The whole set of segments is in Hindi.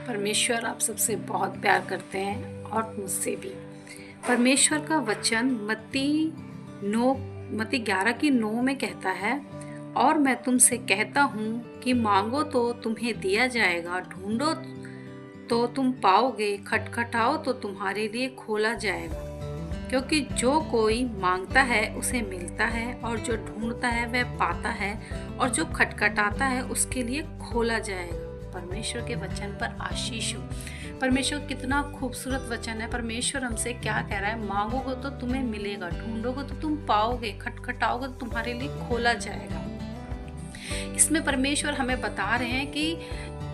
परमेश्वर आप सबसे बहुत प्यार करते हैं और मुझसे भी। परमेश्वर का वचन मत्ती 11:9 में कहता है, और मैं तुमसे कहता हूँ कि मांगो तो तुम्हें दिया जाएगा, ढूंढो तो तुम पाओगे, खटखटाओ तो तुम्हारे लिए खोला जाएगा। क्योंकि जो कोई मांगता है उसे मिलता है, और जो ढूंढता है वह पाता है, और जो खटखटाता है उसके लिए खोला जाएगा। परमेश्वर के वचन पर आशीष हो। परमेश्वर कितना खूबसूरत वचन है। परमेश्वर हमसे क्या कह रहा है? मांगोगे तो तुम्हें मिलेगा, ढूंढोगे तो तुम पाओगे, खटखटाओगे तो तुम्हारे लिए खोला जाएगा। इसमें परमेश्वर हमें बता रहे हैं कि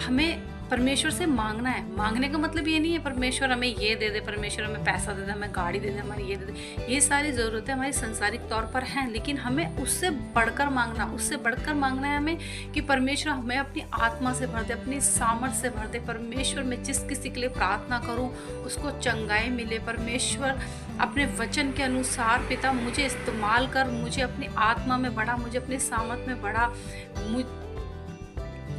हमें परमेश्वर से मांगना है। मांगने का मतलब ये नहीं है परमेश्वर हमें ये दे दे, परमेश्वर हमें पैसा दे दे, हमें गाड़ी दे दे, हमारी ये दे दे। ये सारी ज़रूरतें हमारी संसारिक तौर पर हैं, लेकिन हमें उससे बढ़कर मांगना, उससे बढ़कर मांगना है हमें कि परमेश्वर हमें अपनी आत्मा से भर दे, अपनी सामर्थ्य से भर दे। परमेश्वर मैं जिस किसी के लिए प्रार्थना करूँ उसको चंगाई मिले। परमेश्वर अपने वचन के अनुसार पिता मुझे इस्तेमाल कर, मुझे अपनी आत्मा में बढ़ा, मुझे अपनी सामर्थ्य में बढ़ा।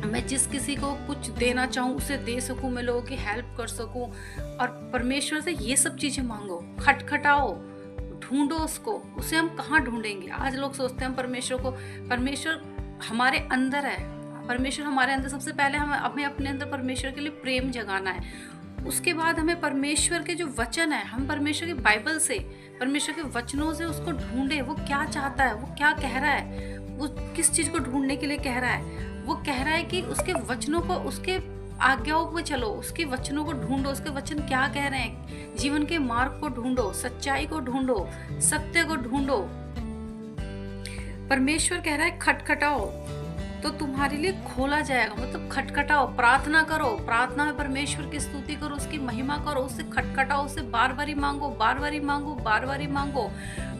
मैं जिस किसी को कुछ देना चाहूँ उसे दे सकूँ, मैं लोगों की हेल्प कर सकूँ। और परमेश्वर से ये सब चीज़ें मांगो, खटखटाओ, ढूंढो उसको। उसे हम कहाँ ढूंढेंगे? आज लोग सोचते हैं परमेश्वर हमारे अंदर है। परमेश्वर हमारे अंदर, सबसे पहले हमें अपने अंदर परमेश्वर के लिए प्रेम जगाना है। उसके बाद हमें परमेश्वर के जो वचन है, हम परमेश्वर की बाइबल से, परमेश्वर के वचनों से उसको ढूंढे। वो क्या चाहता है, वो क्या कह रहा है, वो किस चीज़ को ढूंढने के लिए कह रहा है। वो कह रहा है कि उसके वचनों को, उसके आज्ञाओं पे चलो, उसके वचनों को ढूंढो। उसके वचन क्या कह रहे हैं? जीवन के मार्ग को ढूंढो, सच्चाई को ढूंढो, सत्य को ढूंढो। परमेश्वर कह रहा है खटखटाओ तो तुम्हारे लिए खोला जाएगा। मतलब खटखटाओ, प्रार्थना करो, प्रार्थना में परमेश्वर की स्तुति करो, उसकी महिमा करो, उससे खटखटाओ, उससे बार बार ही मांगो, बार बार ही मांगो, बार बार ही मांगो।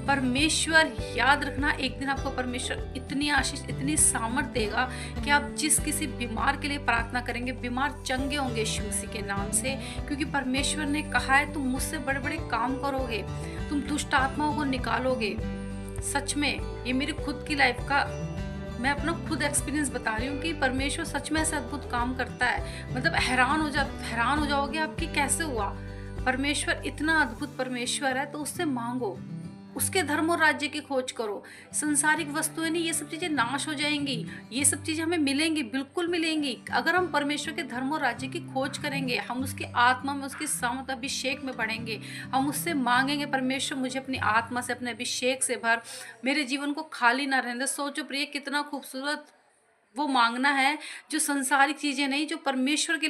परमेश्वर, याद रखना, एक दिन आपको परमेश्वर इतनी आशीष, इतनी सामर्थ देगा कि आप जिस किसी बीमार के लिए प्रार्थना करेंगे, बीमार चंगे होंगे यीशु मसीह के नाम से। क्योंकि परमेश्वर ने कहा है तुम मुझसे बड़े बड़े काम करोगे, तुम दुष्ट आत्माओं को निकालोगे। सच में ये मेरी खुद की लाइफ का, मैं अपना खुद एक्सपीरियंस बता रही हूँ कि परमेश्वर सच में ऐसा अद्भुत काम करता है। मतलब हैरान हो जाओगे आप कि कैसे हुआ। परमेश्वर इतना अद्भुत परमेश्वर है, तो उससे मांगो, उसके धर्म और राज्य की खोज करो। संसारिक वस्तुएं नहीं, ये सब चीजें नाश हो जाएंगी। ये सब चीजें हमें मिलेंगी, बिल्कुल मिलेंगी, अगर हम परमेश्वर के धर्म और राज्य की खोज करेंगे। हम उसकी आत्मा में, उसकी सामर्थ अभिषेक में बढ़ेंगे। हम उससे मांगेंगे, परमेश्वर मुझे अपनी आत्मा से, अपने अभिषेक से भर, मेरे जीवन को खाली ना रहने दे। सोचो प्रिय, कितना खूबसूरत वो मांगना है, जो संसारिक चीजें नहीं, जो परमेश्वर के